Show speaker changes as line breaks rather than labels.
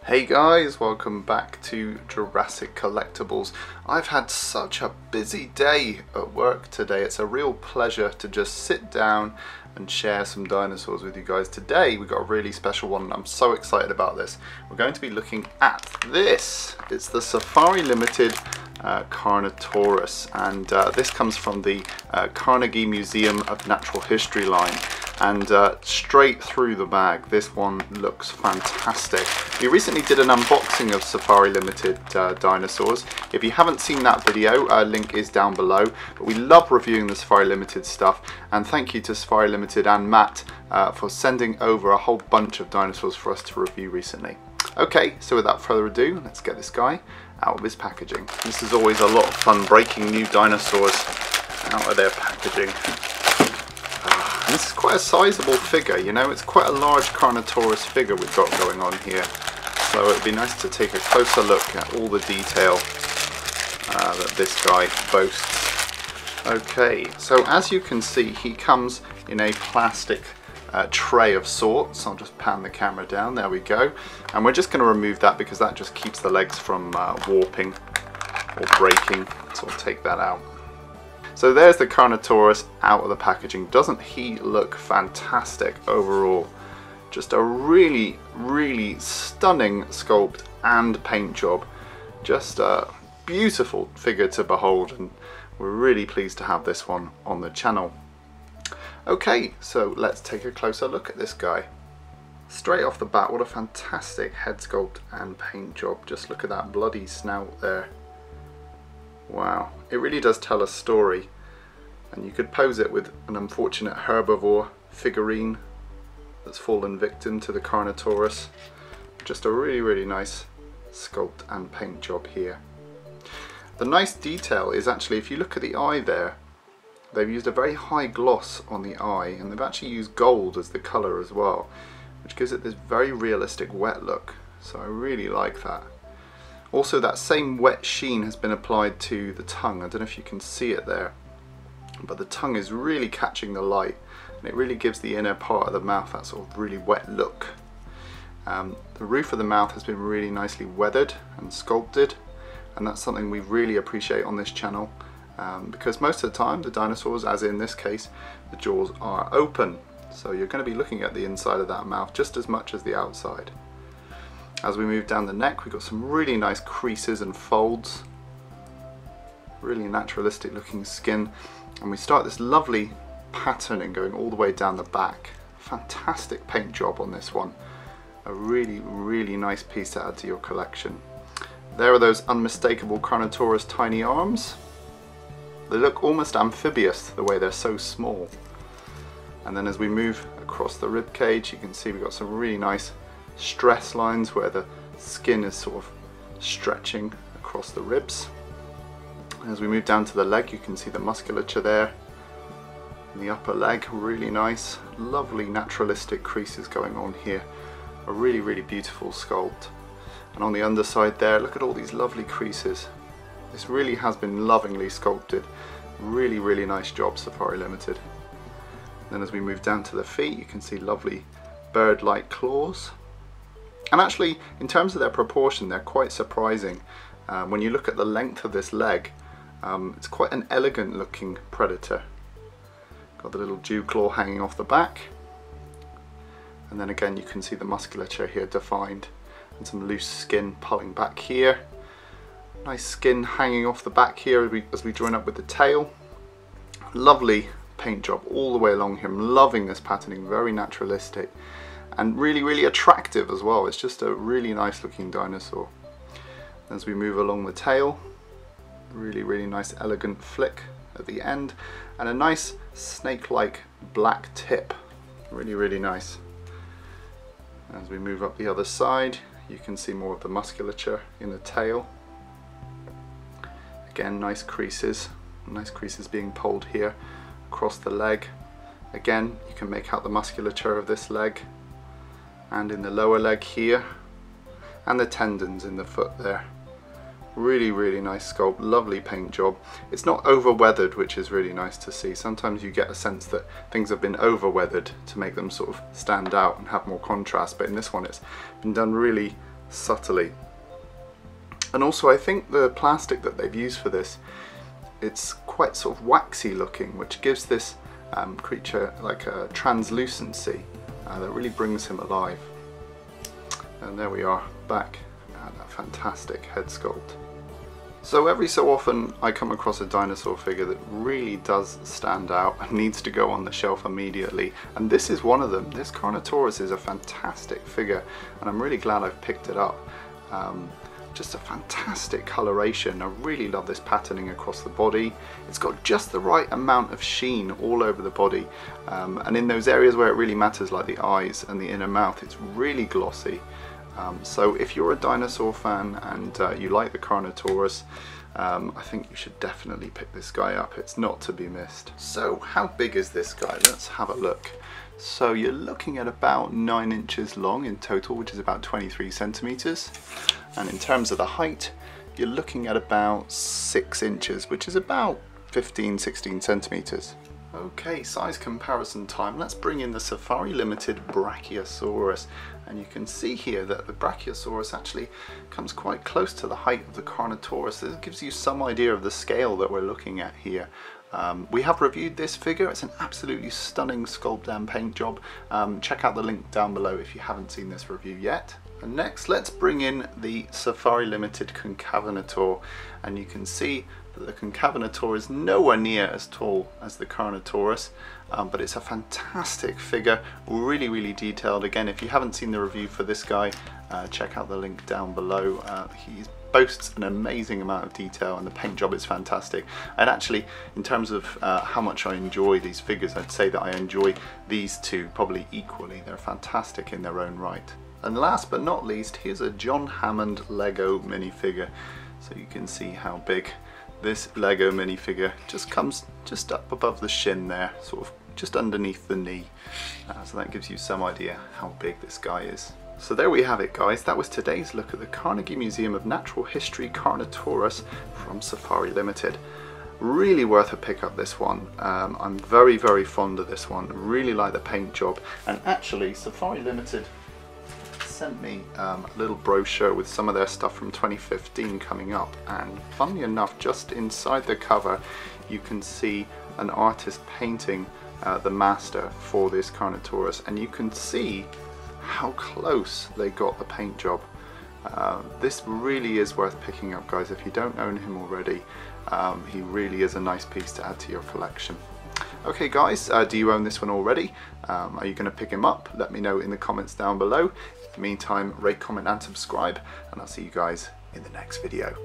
Hey guys, welcome back to Jurassic Collectibles. I've had such a busy day at work today. It's a real pleasure to just sit down and share some dinosaurs with you guys. Today we've got a really special one and I'm so excited about this. We're going to be looking at this. It's the Safari Ltd Carnotaurus, and this comes from the Carnegie Museum of Natural History line. And straight through the bag, this one looks fantastic. We recently did an unboxing of Safari Ltd dinosaurs. If you haven't seen that video, link is down below. But we love reviewing the Safari Ltd stuff, and thank you to Safari Ltd and Matt for sending over a whole bunch of dinosaurs for us to review recently. Okay, so without further ado, let's get this guy out of his packaging. This is always a lot of fun, breaking new dinosaurs out of their packaging. This is quite a sizable figure, you know, it's quite a large Carnotaurus figure we've got going on here. So it'd be nice to take a closer look at all the detail that this guy boasts. Okay, so as you can see, he comes in a plastic tray of sorts. I'll just pan the camera down, there we go. And we're just going to remove that because that just keeps the legs from warping or breaking, so we'll take that out. So there's the Carnotaurus out of the packaging. Doesn't he look fantastic overall? Just a really, really stunning sculpt and paint job. Just a beautiful figure to behold, and we're really pleased to have this one on the channel. Okay, so let's take a closer look at this guy. Straight off the bat, what a fantastic head sculpt and paint job. Just look at that bloody snout there. Wow, it really does tell a story, and you could pose it with an unfortunate herbivore figurine that's fallen victim to the Carnotaurus. Just a really, really nice sculpt and paint job here. The nice detail is actually, if you look at the eye there, they've used a very high gloss on the eye, and they've actually used gold as the colour as well, which gives it this very realistic wet look, so I really like that. Also, that same wet sheen has been applied to the tongue. I don't know if you can see it there, but the tongue is really catching the light, and it really gives the inner part of the mouth that sort of really wet look. The roof of the mouth has been really nicely weathered and sculpted, and that's something we really appreciate on this channel, because most of the time the dinosaurs, as in this case, the jaws are open, so you're going to be looking at the inside of that mouth just as much as the outside. As we move down the neck, we've got some really nice creases and folds, really naturalistic looking skin, and we start this lovely patterning going all the way down the back. Fantastic paint job on this one. A really, really nice piece to add to your collection. There are those unmistakable Carnotaurus tiny arms. They look almost amphibious the way they're so small. And then as we move across the rib cage, you can see we've got some really nice stress lines where the skin is sort of stretching across the ribs. As we move down to the leg, you can see the musculature there. And the upper leg, really nice, lovely naturalistic creases going on here. A really, really beautiful sculpt. And on the underside there, look at all these lovely creases. This really has been lovingly sculpted. Really, really nice job, Safari Ltd. Then as we move down to the feet, you can see lovely bird-like claws. And actually, in terms of their proportion, they're quite surprising. When you look at the length of this leg, it's quite an elegant looking predator. Got the little dew claw hanging off the back. And then again, you can see the musculature here defined, and some loose skin pulling back here. Nice skin hanging off the back here as we join up with the tail. Lovely paint job all the way along here. I'm loving this patterning, very naturalistic. And really, really attractive as well. It's just a really nice looking dinosaur. As we move along the tail, really, really nice elegant flick at the end, and a nice snake-like black tip. Really, really nice. As we move up the other side, you can see more of the musculature in the tail. Again, nice creases being pulled here across the leg. Again, you can make out the musculature of this leg, and in the lower leg here, and the tendons in the foot there. Really, really nice sculpt, lovely paint job. It's not over weathered, which is really nice to see. Sometimes you get a sense that things have been over weathered to make them sort of stand out and have more contrast, but in this one it's been done really subtly. And also I think the plastic that they've used for this, it's quite sort of waxy looking, which gives this creature like a translucency that really brings him alive. And there we are, back at that fantastic head sculpt. So every so often I come across a dinosaur figure that really does stand out and needs to go on the shelf immediately, and this is one of them. This Carnotaurus is a fantastic figure and I'm really glad I've picked it up. Just a fantastic coloration. I really love this patterning across the body. It's got just the right amount of sheen all over the body, and in those areas where it really matters, like the eyes and the inner mouth, it's really glossy. So if you're a dinosaur fan and you like the Carnotaurus, I think you should definitely pick this guy up. It's not to be missed. So how big is this guy? Let's have a look. So you're looking at about 9 inches long in total, which is about 23 centimeters. And in terms of the height, you're looking at about 6 inches, which is about 15-16 centimeters. Okay, size comparison time. Let's bring in the Safari Ltd Brachiosaurus, and you can see here that the Brachiosaurus actually comes quite close to the height of the Carnotaurus. This gives you some idea of the scale that we're looking at here. We have reviewed this figure. It's an absolutely stunning sculpt and paint job. Check out the link down below if you haven't seen this review yet. And next, let's bring in the Safari Ltd Concavenator, and you can see that the Concavenator is nowhere near as tall as the Carnotaurus, but it's a fantastic figure, really detailed. Again, if you haven't seen the review for this guy, check out the link down below. He boasts an amazing amount of detail and the paint job is fantastic. And actually, in terms of how much I enjoy these figures, I'd say that I enjoy these two probably equally. They're fantastic in their own right. And last but not least, here's a John Hammond Lego minifigure. So you can see how big this Lego minifigure just comes just up above the shin there, sort of just underneath the knee. So that gives you some idea how big this guy is. So there we have it, guys. That was today's look at the Carnegie Museum of Natural History Carnotaurus from Safari Ltd. Really worth a pick up, this one. I'm very fond of this one. Really like the paint job. And actually, Safari Ltd sent me a little brochure with some of their stuff from 2015 coming up, and funnily enough, just inside the cover you can see an artist painting the master for this Carnotaurus, and you can see how close they got the paint job. This really is worth picking up, guys. If you don't own him already, he really is a nice piece to add to your collection. Okay guys, do you own this one already? Are you going to pick him up? Let me know in the comments down below. In the meantime, rate, comment and subscribe, and I'll see you guys in the next video.